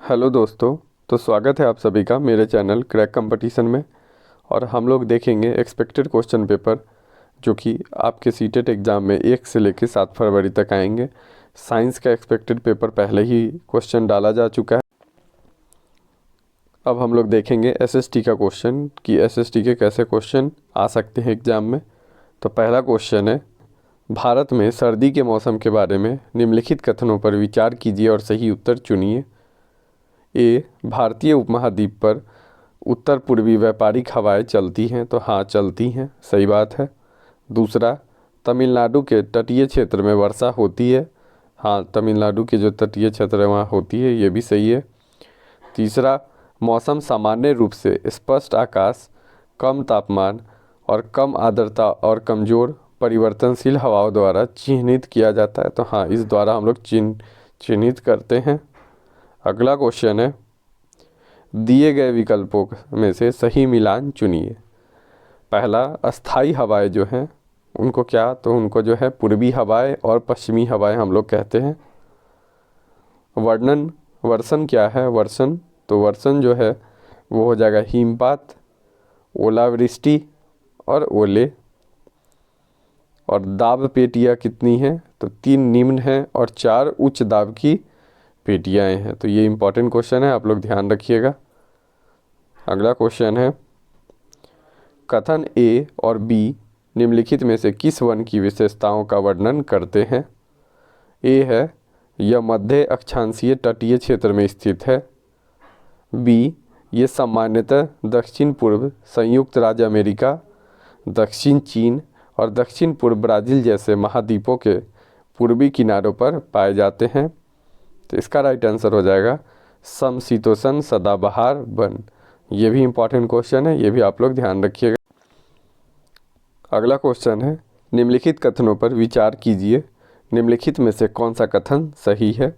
Hello दोस्तों। तो स्वागत है आप सभी का मेरे चैनल क्रैक कंपटीशन में। और हम लोग देखेंगे एक्सपेक्टेड क्वेश्चन पेपर जो कि आपके सीटेट एग्ज़ाम में 1 से लेकर 7 फरवरी तक आएंगे। साइंस का एक्सपेक्टेड पेपर पहले ही क्वेश्चन डाला जा चुका है। अब हम लोग देखेंगे एसएसटी का क्वेश्चन कि एसएसटी के कैसे क्वेश्चन आ सकते हैं एग्ज़ाम में। तो पहला क्वेश्चन है, भारत में सर्दी के मौसम के बारे में निम्नलिखित कथनों पर विचार कीजिए और सही उत्तर चुनिए। ए, भारतीय उपमहाद्वीप पर उत्तर पूर्वी व्यापारिक हवाएं चलती हैं। तो हाँ, चलती हैं, सही बात है। दूसरा, तमिलनाडु के तटीय क्षेत्र में वर्षा होती है। हाँ, तमिलनाडु के जो तटीय क्षेत्र है वहाँ होती है, ये भी सही है। तीसरा, मौसम सामान्य रूप से स्पष्ट आकाश, कम तापमान और कम आर्द्रता और कमज़ोर परिवर्तनशील हवाओं द्वारा चिन्हित किया जाता है। तो हाँ, इस द्वारा हम लोग चिन्हित करते हैं। अगला क्वेश्चन है, दिए गए विकल्पों में से सही मिलान चुनिए। पहला, अस्थाई हवाएं जो हैं उनको उनको जो है पूर्वी हवाएं और पश्चिमी हवाएं हम लोग कहते हैं। वर्षण क्या है? वर्षण जो है वो हो जाएगा हिमपात, ओलावृष्टि और ओले। और दाब पेटियाँ कितनी हैं? तो 3 निम्न हैं और 4 उच्च दाब की पेटियाँ हैं। तो ये इंपॉर्टेंट क्वेश्चन है, आप लोग ध्यान रखिएगा। अगला क्वेश्चन है, कथन ए और बी निम्नलिखित में से किस वन की विशेषताओं का वर्णन करते हैं? ए है, यह मध्य अक्षांशीय तटीय क्षेत्र में स्थित है। बी, ये सामान्यतः दक्षिण पूर्व संयुक्त राज्य अमेरिका, दक्षिण चीन और दक्षिण पूर्व ब्राज़ील जैसे महाद्वीपों के पूर्वी किनारों पर पाए जाते हैं। तो इसका राइट आंसर हो जाएगा समशीतोष्ण सदाबहार वन। ये भी इंपॉर्टेंट क्वेश्चन है, ये भी आप लोग ध्यान रखिएगा। अगला क्वेश्चन है, निम्नलिखित कथनों पर विचार कीजिए। निम्नलिखित में से कौन सा कथन सही है?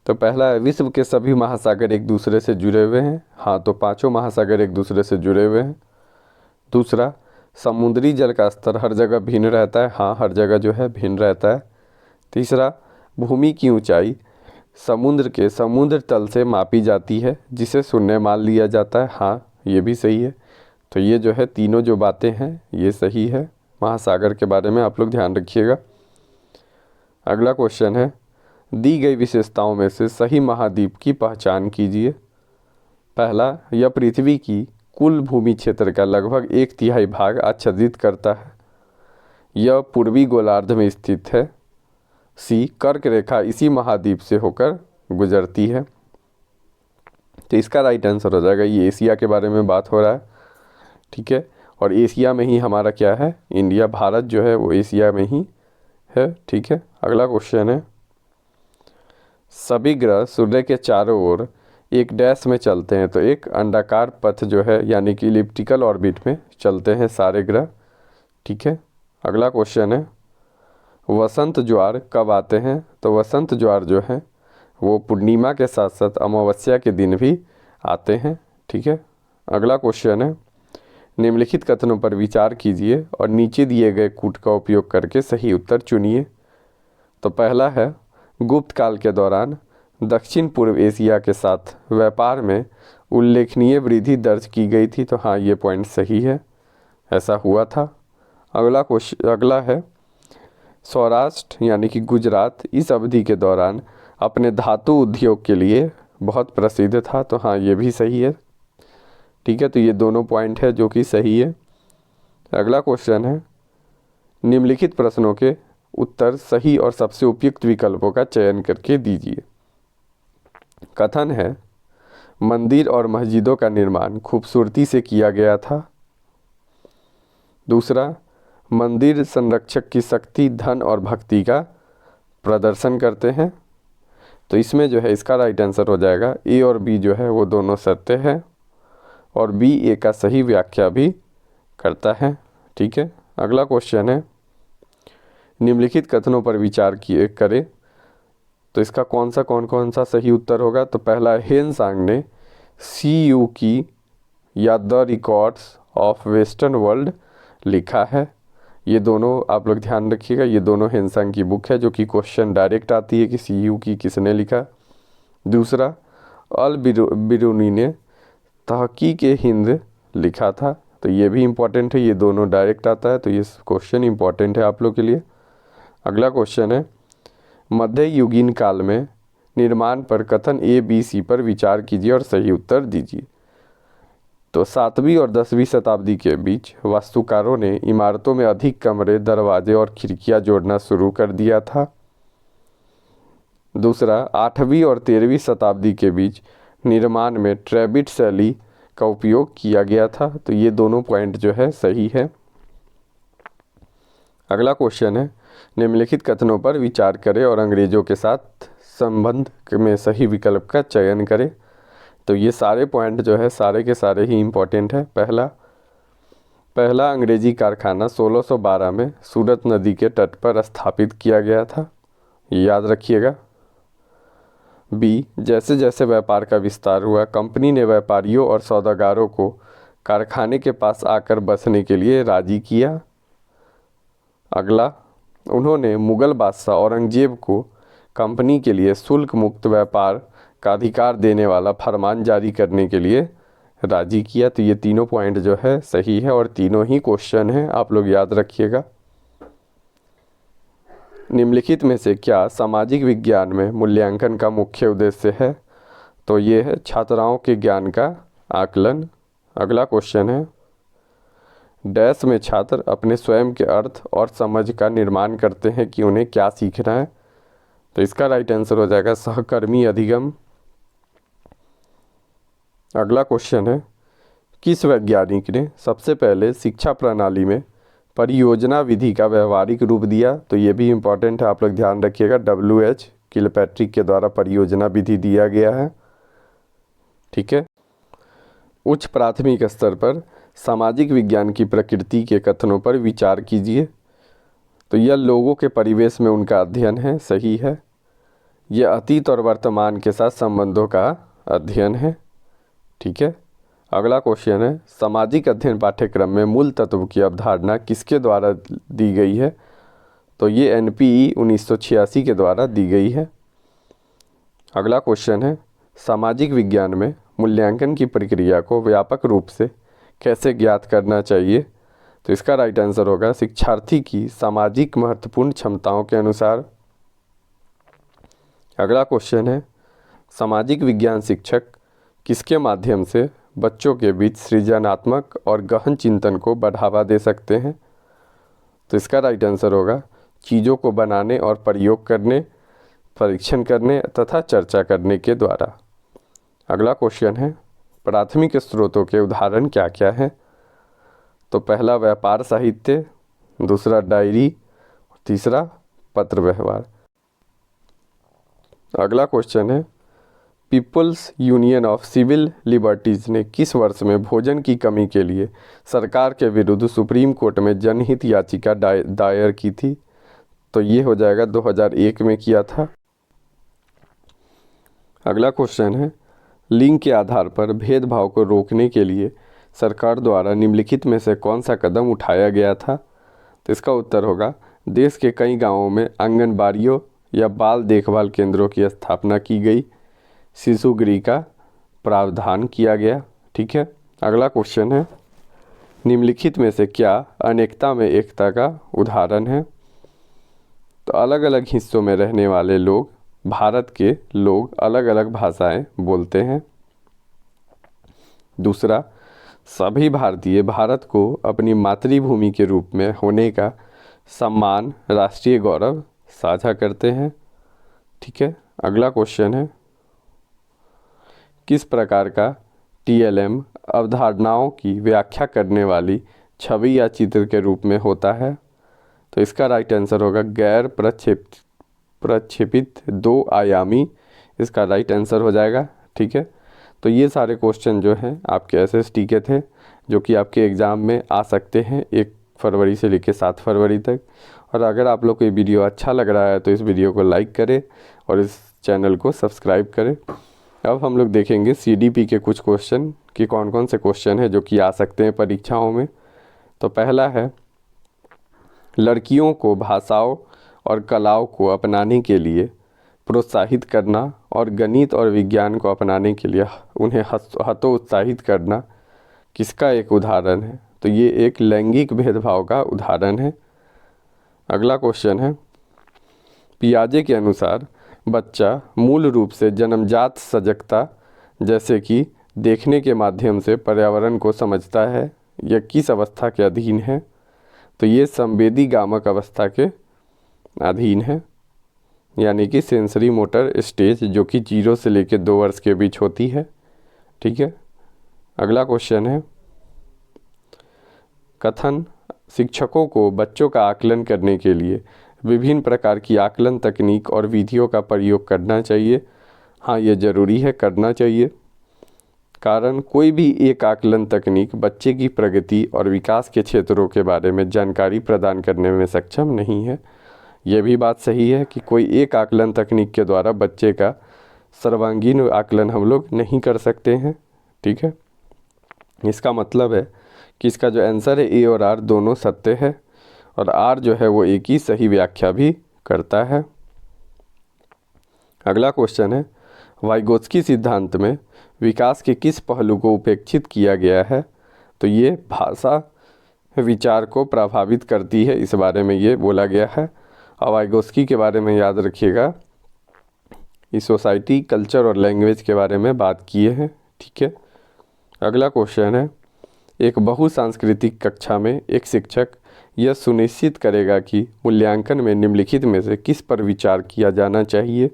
तो पहला है, विश्व के सभी महासागर एक दूसरे से जुड़े हुए हैं। हाँ, तो 5 महासागर एक दूसरे से जुड़े हुए हैं। दूसरा, समुद्री जल का स्तर हर जगह भिन्न रहता है। हाँ, हर जगह जो है भिन्न रहता है। तीसरा, भूमि की ऊंचाई समुद्र तल से मापी जाती है जिसे शून्य मान लिया जाता है। हाँ, ये भी सही है। तो ये जो है तीनों जो बातें हैं ये सही है। महासागर के बारे में आप लोग ध्यान रखिएगा। अगला क्वेश्चन है, दी गई विशेषताओं में से सही महाद्वीप की पहचान कीजिए। पहला, यह पृथ्वी की कुल भूमि क्षेत्र का लगभग 1/3 भाग आच्छादित करता है। यह पूर्वी गोलार्ध में स्थित है। सी, कर्क रेखा इसी महाद्वीप से होकर गुजरती है। तो इसका राइट आंसर हो जाएगा, ये एशिया के बारे में बात हो रहा है, ठीक है। और एशिया में ही हमारा क्या है, इंडिया, भारत जो है वो एशिया में ही है, ठीक है। अगला क्वेश्चन है, सभी ग्रह सूर्य के चारों ओर एक डैश में चलते हैं। तो एक अंडाकार पथ जो है यानी कि इलिप्टिकल ऑर्बिट में चलते हैं सारे ग्रह, ठीक है। अगला क्वेश्चन है, वसंत ज्वार कब आते हैं? तो वसंत ज्वार जो है वो पूर्णिमा के साथ साथ अमावस्या के दिन भी आते हैं, ठीक है। अगला क्वेश्चन है, निम्नलिखित कथनों पर विचार कीजिए और नीचे दिए गए कूट का उपयोग करके सही उत्तर चुनिए। तो पहला है, गुप्त काल के दौरान दक्षिण पूर्व एशिया के साथ व्यापार में उल्लेखनीय वृद्धि दर्ज की गई थी। तो हाँ, ये पॉइंट सही है, ऐसा हुआ था। अगला है, सौराष्ट्र यानी कि गुजरात इस अवधि के दौरान अपने धातु उद्योग के लिए बहुत प्रसिद्ध था। तो हाँ, ये भी सही है, ठीक है। तो ये दोनों पॉइंट है जो कि सही है। अगला क्वेश्चन है, निम्नलिखित प्रश्नों के उत्तर सही और सबसे उपयुक्त विकल्पों का चयन करके दीजिए। कथन है, मंदिर और मस्जिदों का निर्माण खूबसूरती से किया गया था। दूसरा, मंदिर संरक्षक की शक्ति, धन और भक्ति का प्रदर्शन करते हैं। तो इसमें जो है इसका राइट आंसर हो जाएगा ए और बी जो है वो दोनों सत्य है और बी ए का सही व्याख्या भी करता है, ठीक है। अगला क्वेश्चन है, निम्नलिखित कथनों पर विचार करें। तो इसका कौन कौन सा सही उत्तर होगा? तो पहला, हेनसांग ने CU की या the records of western world लिखा है। ये दोनों आप लोग ध्यान रखिएगा, ये दोनों हेनसांग की बुक है जो कि क्वेश्चन डायरेक्ट आती है कि CU की किसने लिखा। दूसरा, अल बिरूनी ने तहकीक हिंद लिखा था। तो ये भी इम्पोर्टेंट है, ये दोनों डायरेक्ट आता है, तो ये क्वेश्चन इम्पोर्टेंट है आप लोग के लिए। अगला क्वेश्चन है, मध्ययुगीन काल में निर्माण पर कथन ABC पर विचार कीजिए और सही उत्तर दीजिए। तो 7वीं और 10वीं शताब्दी के बीच वास्तुकारों ने इमारतों में अधिक कमरे, दरवाजे और खिड़कियां जोड़ना शुरू कर दिया था। दूसरा, 8वीं और 13वीं शताब्दी के बीच निर्माण में ट्रेबिट शैली का उपयोग किया गया था। तो ये दोनों पॉइंट जो है सही है। अगला क्वेश्चन है, निम्नलिखित कथनों पर विचार करें और अंग्रेजों के साथ संबंध में सही विकल्प का चयन करें। तो ये सारे पॉइंट जो है सारे के सारे ही इम्पोर्टेंट है। पहला अंग्रेजी कारखाना 1612 में सूरत नदी के तट पर स्थापित किया गया था, याद रखिएगा। बी, जैसे जैसे व्यापार का विस्तार हुआ, कंपनी ने व्यापारियों और सौदागारों को कारखाने के पास आकर बसने के लिए राजी किया। अगला, उन्होंने मुगल बादशाह औरंगजेब को कंपनी के लिए शुल्क मुक्त व्यापार का अधिकार देने वाला फरमान जारी करने के लिए राजी किया। तो ये तीनों पॉइंट जो है सही है और तीनों ही क्वेश्चन हैं, आप लोग याद रखिएगा। निम्नलिखित में से क्या सामाजिक विज्ञान में मूल्यांकन का मुख्य उद्देश्य है? तो ये है छात्राओं के ज्ञान का आकलन। अगला क्वेश्चन है, डैश में छात्र अपने स्वयं के अर्थ और समझ का निर्माण करते हैं कि उन्हें क्या सीखना है। तो इसका राइट आंसर हो जाएगा सहकर्मी अधिगम। अगला क्वेश्चन है, किस वैज्ञानिक ने सबसे पहले शिक्षा प्रणाली में परियोजना विधि का व्यवहारिक रूप दिया? तो ये भी इम्पोर्टेंट है, आप लोग ध्यान रखिएगा। WH किलपैट्रिक के द्वारा परियोजना विधि दिया गया है, ठीक है। उच्च प्राथमिक स्तर पर सामाजिक विज्ञान की प्रकृति के कथनों पर विचार कीजिए। तो यह लोगों के परिवेश में उनका अध्ययन है, सही है। यह अतीत और वर्तमान के साथ संबंधों का अध्ययन है, ठीक है। अगला क्वेश्चन है, सामाजिक अध्ययन पाठ्यक्रम में मूल तत्व की अवधारणा किसके द्वारा दी गई है? तो ये NPE 1986 के द्वारा दी गई है। अगला क्वेश्चन है, सामाजिक विज्ञान में मूल्यांकन की प्रक्रिया को व्यापक रूप से कैसे ज्ञात करना चाहिए? तो इसका राइट आंसर होगा शिक्षार्थी की सामाजिक महत्वपूर्ण क्षमताओं के अनुसार। अगला क्वेश्चन है, सामाजिक विज्ञान शिक्षक किसके माध्यम से बच्चों के बीच सृजनात्मक और गहन चिंतन को बढ़ावा दे सकते हैं? तो इसका राइट आंसर होगा चीज़ों को बनाने और प्रयोग करने, परीक्षण करने तथा चर्चा करने के द्वारा। अगला क्वेश्चन है, प्राथमिक स्रोतों के उदाहरण क्या क्या हैं? तो पहला व्यापार साहित्य, दूसरा डायरी, तीसरा पत्र व्यवहार। अगला क्वेश्चन है, people's union of civil liberties ने किस वर्ष में भोजन की कमी के लिए सरकार के विरुद्ध सुप्रीम कोर्ट में जनहित याचिका दायर की थी? तो ये हो जाएगा 2001 में किया था। अगला क्वेश्चन है, लिंग के आधार पर भेदभाव को रोकने के लिए सरकार द्वारा निम्नलिखित में से कौन सा कदम उठाया गया था? तो इसका उत्तर होगा देश के कई गांवों में आंगनबाड़ियों या बाल देखभाल केंद्रों की स्थापना की गई, शिशु गृह का प्रावधान किया गया, ठीक है। अगला क्वेश्चन है, निम्नलिखित में से क्या अनेकता में एकता का उदाहरण है? तो अलग अलग हिस्सों में रहने वाले लोग, भारत के लोग अलग अलग भाषाएं बोलते हैं। दूसरा, सभी भारतीय भारत को अपनी मातृभूमि के रूप में होने का सम्मान, राष्ट्रीय गौरव साझा करते हैं, ठीक है। अगला क्वेश्चन है, किस प्रकार का TLM अवधारणाओं की व्याख्या करने वाली छवि या चित्र के रूप में होता है? तो इसका राइट आंसर होगा गैर प्रक्षेपित दो आयामी, इसका राइट आंसर हो जाएगा, ठीक है। तो ये सारे क्वेश्चन जो हैं आपके SST के थे, जो कि आपके एग्ज़ाम में आ सकते हैं 1 फरवरी से लेकर 7 फरवरी तक। और अगर आप लोग को ये वीडियो अच्छा लग रहा है तो इस वीडियो को लाइक करें और इस चैनल को सब्सक्राइब करें। अब हम लोग देखेंगे CDP के कुछ क्वेश्चन कि कौन कौन से क्वेश्चन हैं जो कि आ सकते हैं परीक्षाओं में। तो पहला है, लड़कियों को भाषाओं और कलाओं को अपनाने के लिए प्रोत्साहित करना और गणित और विज्ञान को अपनाने के लिए उन्हें हतोत्साहित करना किसका एक उदाहरण है? तो ये एक लैंगिक भेदभाव का उदाहरण है। अगला क्वेश्चन है, पियाजे के अनुसार बच्चा मूल रूप से जन्मजात सजगता जैसे कि देखने के माध्यम से पर्यावरण को समझता है, यह किस अवस्था के अधीन है? तो ये संवेदी गामक अवस्था के अधीन है, यानी कि सेंसरी मोटर स्टेज, जो कि 0 से लेकर 2 वर्ष के बीच होती है। ठीक है। अगला क्वेश्चन है, कथन शिक्षकों को बच्चों का आकलन करने के लिए विभिन्न प्रकार की आकलन तकनीक और विधियों का प्रयोग करना चाहिए। हाँ, ये ज़रूरी है, करना चाहिए। कारण कोई भी एक आकलन तकनीक बच्चे की प्रगति और विकास के क्षेत्रों के बारे में जानकारी प्रदान करने में सक्षम नहीं है। यह भी बात सही है कि कोई एक आकलन तकनीक के द्वारा बच्चे का सर्वांगीण आकलन हम लोग नहीं कर सकते हैं। ठीक है। इसका मतलब है कि इसका जो आंसर है ए और आर दोनों सत्य है, और आर जो है वो एक ही सही व्याख्या भी करता है। अगला क्वेश्चन है, वाइगोत्स्की सिद्धांत में विकास के किस पहलू को उपेक्षित किया गया है? तो ये भाषा विचार को प्रभावित करती है, इस बारे में ये बोला गया है। और वाइगोत्स्की के बारे में याद रखिएगा, इस सोसाइटी, कल्चर और लैंग्वेज के बारे में बात किए हैं। ठीक है। अगला क्वेश्चन है, एक बहुसांस्कृतिक कक्षा में एक शिक्षक यह सुनिश्चित करेगा कि मूल्यांकन में निम्नलिखित में से किस पर विचार किया जाना चाहिए?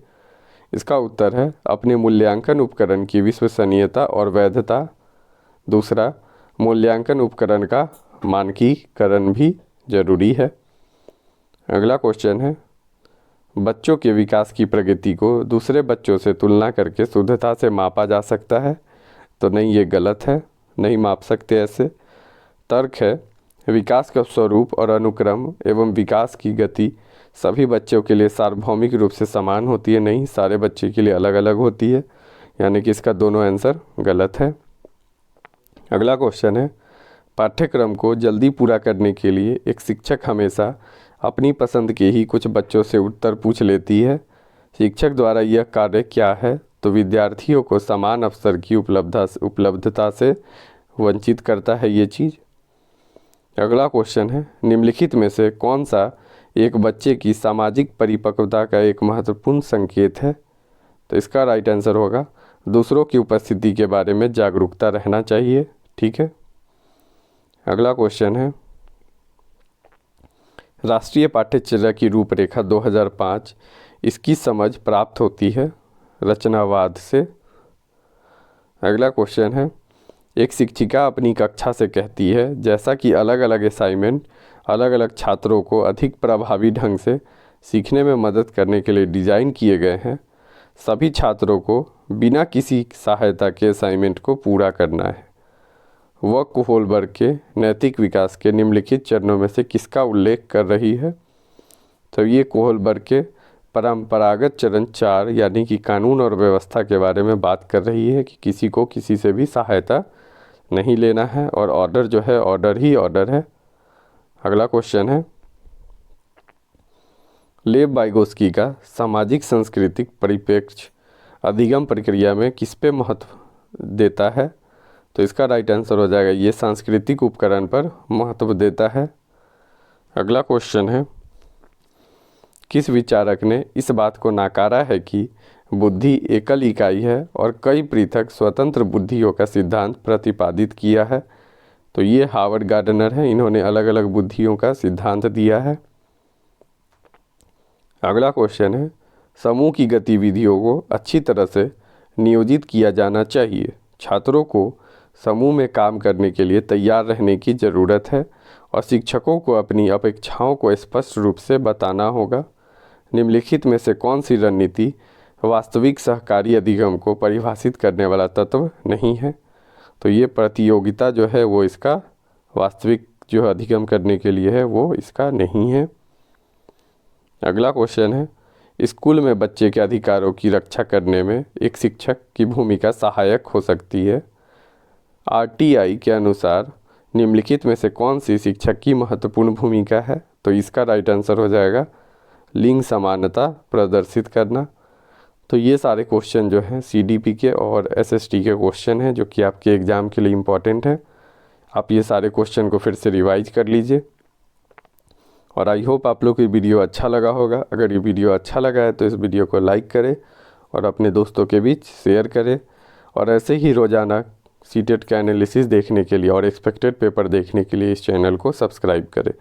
इसका उत्तर है अपने मूल्यांकन उपकरण की विश्वसनीयता और वैधता। दूसरा, मूल्यांकन उपकरण का मानकीकरण भी जरूरी है। अगला क्वेश्चन है, बच्चों के विकास की प्रगति को दूसरे बच्चों से तुलना करके शुद्धता से मापा जा सकता है? तो नहीं, ये गलत है, नहीं माप सकते ऐसे। तर्क है, विकास का स्वरूप और अनुक्रम एवं विकास की गति सभी बच्चों के लिए सार्वभौमिक रूप से समान होती है, नहीं, सारे बच्चे के लिए अलग अलग होती है, यानी कि इसका दोनों आंसर गलत है। अगला क्वेश्चन है, पाठ्यक्रम को जल्दी पूरा करने के लिए एक शिक्षक हमेशा अपनी पसंद के ही कुछ बच्चों से उत्तर पूछ लेती है। शिक्षक द्वारा यह कार्य क्या है? तो विद्यार्थियों को समान अवसर की उपलब्धता से वंचित करता है ये चीज़। अगला क्वेश्चन है, निम्नलिखित में से कौन सा एक बच्चे की सामाजिक परिपक्वता का एक महत्वपूर्ण संकेत है? तो इसका राइट आंसर होगा दूसरों की उपस्थिति के बारे में जागरूकता रहना चाहिए। ठीक है। अगला क्वेश्चन है, राष्ट्रीय पाठ्यचर्या की रूपरेखा 2005 इसकी समझ प्राप्त होती है रचनावाद से। अगला क्वेश्चन है, एक शिक्षिका अपनी कक्षा से कहती है, जैसा कि अलग अलग असाइनमेंट अलग अलग छात्रों को अधिक प्रभावी ढंग से सीखने में मदद करने के लिए डिज़ाइन किए गए हैं, सभी छात्रों को बिना किसी सहायता के असाइनमेंट को पूरा करना है। वह कोहलबर्ग के नैतिक विकास के निम्नलिखित चरणों में से किसका उल्लेख कर रही है? तो ये कोहलबर्ग के परंपरागत चरण 4 यानी कि कानून और व्यवस्था के बारे में बात कर रही है कि किसी को किसी से भी सहायता नहीं लेना है, और ऑर्डर जो है ऑर्डर ही ऑर्डर है। अगला क्वेश्चन है, लेव वाइगोत्स्की का सामाजिक सांस्कृतिक परिप्रेक्ष्य अधिगम प्रक्रिया में किस पे महत्व देता है? तो इसका राइट आंसर हो जाएगा ये सांस्कृतिक उपकरण पर महत्व देता है। अगला क्वेश्चन है, किस विचारक ने इस बात को नकारा है कि बुद्धि एकल इकाई है और कई पृथक स्वतंत्र बुद्धियों का सिद्धांत प्रतिपादित किया है? तो ये हावर्ड गार्डनर है, इन्होंने अलग अलग बुद्धियों का सिद्धांत दिया है। अगला क्वेश्चन है, समूह की गतिविधियों को अच्छी तरह से नियोजित किया जाना चाहिए। छात्रों को समूह में काम करने के लिए तैयार रहने की ज़रूरत है और शिक्षकों को अपनी अपेक्षाओं को स्पष्ट रूप से बताना होगा। निम्नलिखित में से कौन सी रणनीति वास्तविक सहकारी अधिगम को परिभाषित करने वाला तत्व नहीं है? तो ये प्रतियोगिता जो है वो इसका वास्तविक जो अधिगम करने के लिए है वो इसका नहीं है। अगला क्वेश्चन है, स्कूल में बच्चे के अधिकारों की रक्षा करने में एक शिक्षक की भूमिका सहायक हो सकती है। आरटीआई के अनुसार निम्नलिखित में से कौन सी शिक्षक की महत्वपूर्ण भूमिका है? तो इसका राइट आंसर हो जाएगा लिंग समानता प्रदर्शित करना। तो ये सारे क्वेश्चन जो हैं CDP के और SST के क्वेश्चन हैं जो कि आपके एग्ज़ाम के लिए इम्पॉर्टेंट है। आप ये सारे क्वेश्चन को फिर से रिवाइज कर लीजिए और आई होप आप लोग को ये वीडियो अच्छा लगा होगा। अगर ये वीडियो अच्छा लगा है तो इस वीडियो को लाइक करें और अपने दोस्तों के बीच शेयर करें और ऐसे ही रोज़ाना सीटेट का एनालिसिस देखने के लिए और एक्सपेक्टेड पेपर देखने के लिए इस चैनल को सब्सक्राइब करें।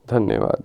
धन्यवाद।